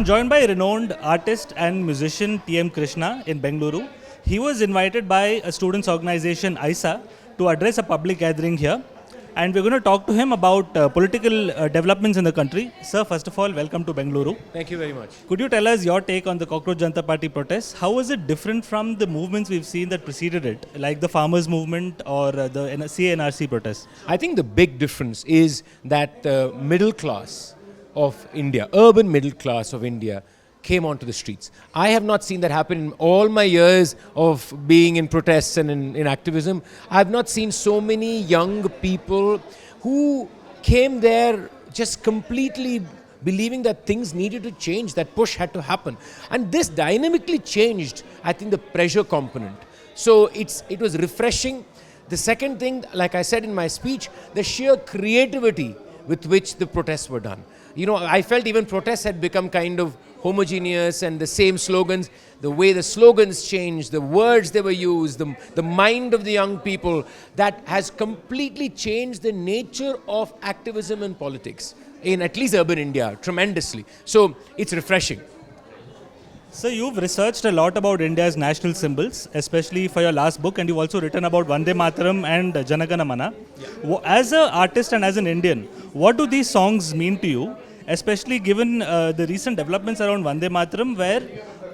joined by renowned artist and musician T.M. Krishna in Bengaluru. He was invited by a students' organization Aisa to address a public gathering here. And we're going to talk to him about political developments in the country. Sir, first of all, welcome to Bengaluru. Thank you very much. Could you tell us your take on the Cockroach Janata Party protests? How was it different from the movements we've seen that preceded it, like the farmers' movement or the CNRC protests? I think the big difference is that the middle class of India, urban middle class of India, came onto the streets. I have not seen that happen in all my years of being in protests and in activism. I have not seen so many young people who came there just completely believing that things needed to change, that push had to happen. And this dynamically changed, I think, the pressure component. So it was refreshing. The second thing, like I said in my speech, the sheer creativity with which the protests were done. You know, I felt even protests had become kind of homogeneous and the same slogans, the way the slogans changed, the words they were used, the mind of the young people, that has completely changed the nature of activism and politics in at least urban India tremendously. So it's refreshing. So you've researched a lot about India's national symbols, especially for your last book, and you've also written about Vande Mataram and Jana Gana Mana. Yeah. As an artist and as an Indian, what do these songs mean to you? Especially given the recent developments around Vande Mataram, where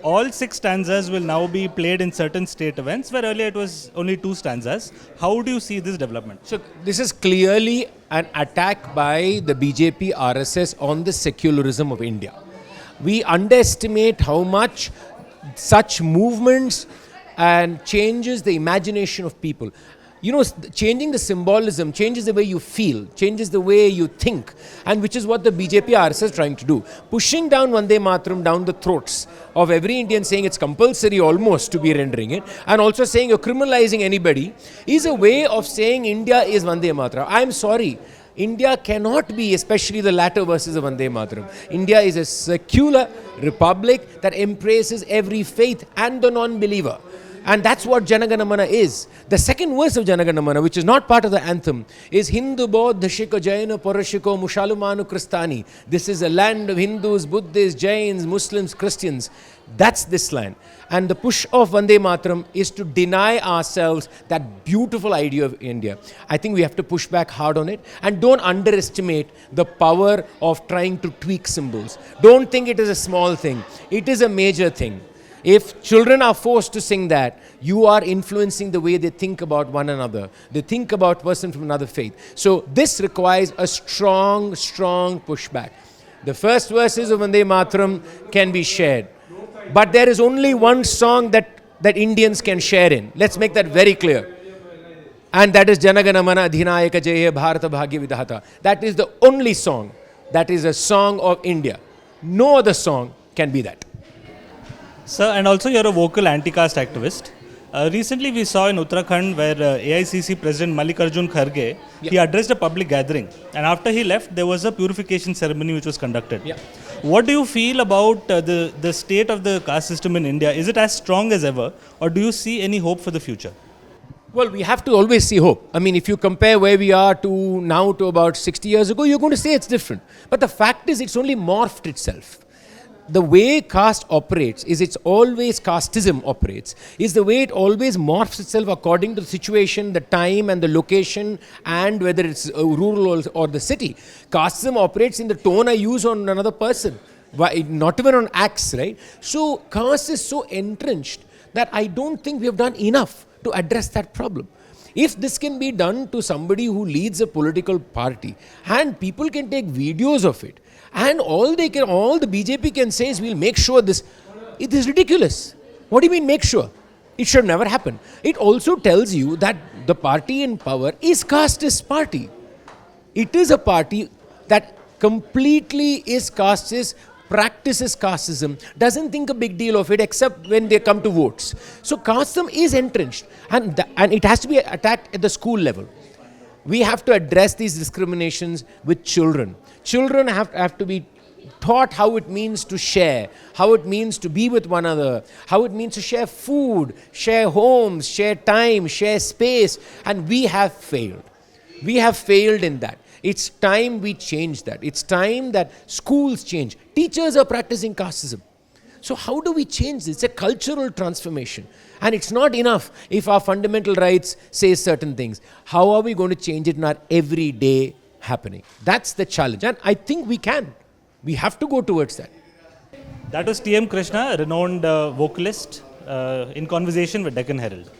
all 6 stanzas will now be played in certain state events, where earlier it was only 2 stanzas. How do you see this development? So this is clearly an attack by the BJP RSS on the secularism of India. We underestimate how much such movements and changes the imagination of people. You know, changing the symbolism changes the way you feel, changes the way you think, and which is what the BJP RSS is trying to do. Pushing down Vande Mataram down the throats of every Indian, saying it's compulsory almost to be rendering it, and also saying you're criminalizing anybody, is a way of saying India is Vande Mataram. I'm sorry. India cannot be, especially the latter verses of Vande Mataram. India is a secular republic that embraces every faith and the non-believer. And that's what Jana Gana Mana is. The second verse of Jana Gana Mana, which is not part of the anthem, is Hindu, Bodh, Shika, Jaina, Parashiko, Mushalmanu, Kristani. This is a land of Hindus, Buddhists, Jains, Muslims, Christians. That's this land. And the push of Vande Mataram is to deny ourselves that beautiful idea of India. I think we have to push back hard on it. And don't underestimate the power of trying to tweak symbols. Don't think it is a small thing. It is a major thing. If children are forced to sing that, you are influencing the way they think about one another. They think about person from another faith. So this requires a strong, strong pushback. The first verses of Vande Mataram can be shared. But there is only one song that Indians can share in. Let's make that very clear. And that is Jana Gana Mana Adhinayaka Jaya Bharata Bhagya Vidhata. That is the only song that is a song of India. No other song can be that. Sir, and also you're a vocal anti-caste activist. Recently we saw in Uttarakhand where AICC President Mallikarjun Kharge, he addressed a public gathering. And after he left, there was a purification ceremony which was conducted. Yeah. What do you feel about the state of the caste system in India? Is it as strong as ever, or do you see any hope for the future? Well, we have to always see hope. I mean, if you compare where we are to now to about 60 years ago, you're going to say it's different. But the fact is, it's only morphed itself. The way caste operates is it's always casteism operates, is the way it always morphs itself according to the situation, the time and the location, and whether it's rural or the city. Casteism operates in the tone I use on another person, not even on acts, right? So caste is so entrenched that I don't think we have done enough to address that problem. If this can be done to somebody who leads a political party, and people can take videos of it, and all the BJP can say is we'll make sure this, it is ridiculous. What do you mean make sure? It should never happen. It also tells you that the party in power is casteist party. It is a party that completely is casteist, practices casteism, doesn't think a big deal of it except when they come to votes. So casteism is entrenched, and it has to be attacked at the school level. We have to address these discriminations with children. Children have to be taught how it means to share, how it means to be with one another, how it means to share food, share homes, share time, share space, and we have failed. We have failed in that. It's time we change that. It's time that schools change. Teachers are practicing casteism. So how do we change this? It's a cultural transformation. And it's not enough if our fundamental rights say certain things. How are we going to change it in our everyday happening? That's the challenge. And I think we can. We have to go towards that. That was T.M. Krishna, a renowned vocalist, in conversation with Deccan Herald.